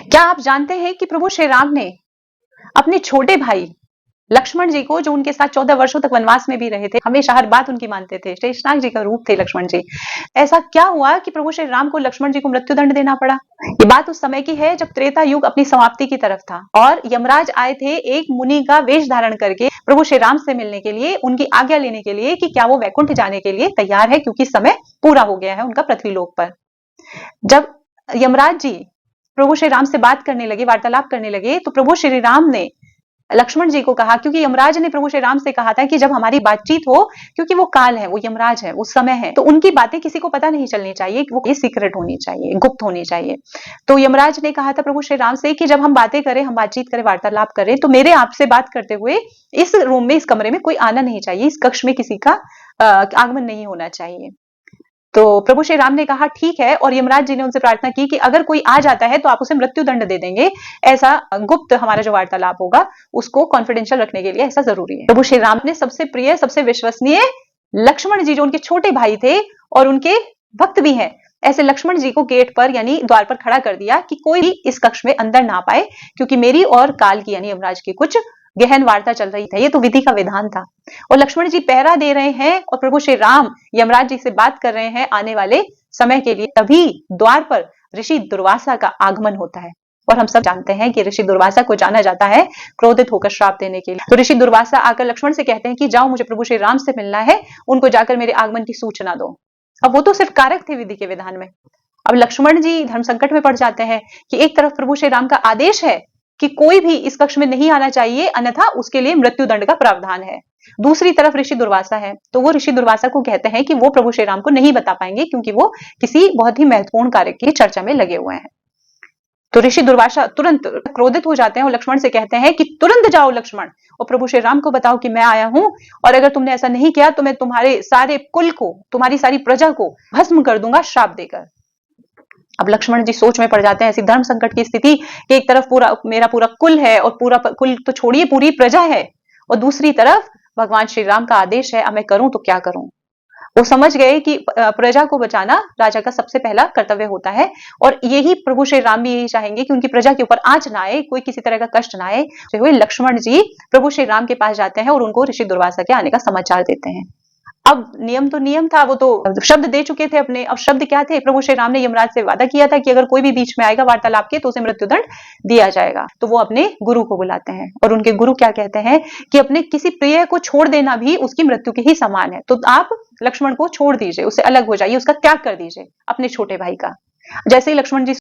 क्या आप जानते हैं कि प्रभु श्री राम ने अपने छोटे भाई लक्ष्मण जी को, जो उनके साथ 14 वर्षों तक वनवास में भी रहे थे, हमेशा हर बात उनकी मानते थे, शेषनाग जी का रूप थे लक्ष्मण जी, ऐसा क्या हुआ कि प्रभु श्री राम को लक्ष्मण जी को मृत्युदंड देना पड़ा? ये बात उस समय की है जब त्रेता युग अपनी समाप्ति की तरफ था और यमराज आए थे एक मुनि का वेश धारण करके प्रभु श्री राम से मिलने के लिए, उनकी आज्ञा लेने के लिए कि क्या वो वैकुंठ जाने के लिए तैयार है, क्योंकि समय पूरा हो गया है उनका पृथ्वीलोक पर। जब यमराज जी प्रभु श्री राम से बात करने लगे, वार्तालाप करने लगे, तो प्रभु श्री राम ने लक्ष्मण जी को कहा, क्योंकि यमराज ने प्रभु श्री राम से कहा था कि जब हमारी बातचीत हो, क्योंकि वो काल है, वो यमराज है, वो समय है, तो उनकी बातें किसी को पता नहीं चलनी चाहिए, वो सीक्रेट होनी चाहिए, गुप्त होनी चाहिए। तो यमराज ने कहा था प्रभु श्री राम से कि जब हम बातें करें, हम बातचीत करें, वार्तालाप करें, तो मेरे आपसे बात करते हुए इस रूम में, इस कमरे में कोई आना नहीं चाहिए, इस कक्ष में किसी का आगमन नहीं होना चाहिए। तो प्रभु श्री राम ने कहा ठीक है, और यमराज जी ने उनसे प्रार्थना की कि अगर कोई आ जाता है तो आप उसे मृत्यु दंड दे देंगे, ऐसा गुप्त हमारा जो वार्तालाप होगा उसको कॉन्फिडेंशियल रखने के लिए ऐसा जरूरी है। प्रभु श्री राम ने सबसे प्रिय, सबसे विश्वसनीय लक्ष्मण जी, जो उनके छोटे भाई थे और उनके भक्त भी हैं, ऐसे लक्ष्मण जी को गेट पर यानी द्वार पर खड़ा कर दिया कि कोई भी इस कक्ष में अंदर ना पाए, क्योंकि मेरी और काल की यानी यमराज की कुछ गहन वार्ता चल रही थी। ये तो विधि का विधान था और लक्ष्मण जी पहरा दे रहे हैं और प्रभु श्री राम यमराज जी से बात कर रहे हैं आने वाले समय के लिए। तभी द्वार पर ऋषि दुर्वासा का आगमन होता है और हम सब जानते हैं कि ऋषि दुर्वासा को जाना जाता है क्रोधित होकर श्राप देने के लिए। तो ऋषि दुर्वासा आकर लक्ष्मण से कहते हैं कि जाओ, मुझे प्रभु श्री राम से मिलना है, उनको जाकर मेरे आगमन की सूचना दो। अब वो तो सिर्फ कारक थे विधि के विधान में। अब लक्ष्मण जी धर्म संकट में पड़ जाते हैं कि एक तरफ प्रभु श्री राम का आदेश है कि कोई भी इस कक्ष में नहीं आना चाहिए, अन्यथा उसके लिए मृत्यु दंड का प्रावधान है। दूसरी तरफ ऋषि दुर्वासा है, तो वो ऋषि दुर्वासा को कहते हैं कि वो प्रभु श्री राम को नहीं बता पाएंगे, क्योंकि वो किसी बहुत ही महत्वपूर्ण कार्य की चर्चा में लगे हुए हैं। तो ऋषि दुर्वासा तुरंत क्रोधित हो जाते हैं और लक्ष्मण से कहते हैं कि तुरंत जाओ लक्ष्मण और प्रभु श्री राम को बताओ कि मैं आया हूं, और अगर तुमने ऐसा नहीं किया तो मैं तुम्हारे सारे कुल को, तुम्हारी सारी प्रजा को भस्म कर दूंगा श्राप देकर। अब लक्ष्मण जी सोच में पड़ जाते हैं, ऐसी धर्म संकट की स्थिति कि एक तरफ मेरा पूरा कुल है और पूरा कुल तो छोड़िए पूरी प्रजा है, और दूसरी तरफ भगवान श्री राम का आदेश है, अब मैं करूं तो क्या करूं। वो समझ गए कि प्रजा को बचाना राजा का सबसे पहला कर्तव्य होता है, और यही प्रभु श्री राम भी यही चाहेंगे कि उनकी प्रजा के ऊपर आंच ना आए, कोई किसी तरह का कष्ट ना आए। तो हुए लक्ष्मण जी प्रभु श्री राम के पास जाते हैं और उनको ऋषि दुर्वासा के आने का समाचार देते हैं। अब नियम तो नियम था, वो तो शब्द दे चुके थे अपने। अब शब्द क्या थे? प्रभु श्री राम ने यमराज से वादा किया था कि अगर कोई भी बीच में आएगा वार्तालाप के तो उसे मृत्युदंड दिया जाएगा। तो वो अपने गुरु को बुलाते हैं और उनके गुरु क्या कहते हैं कि अपने किसी प्रिय को छोड़ देना भी उसकी मृत्यु के ही समान है, तो आप लक्ष्मण को छोड़ दीजिए, उससे अलग हो जाइए, उसका त्याग कर दीजिए अपने छोटे भाई का। जैसे ही लक्ष्मण जी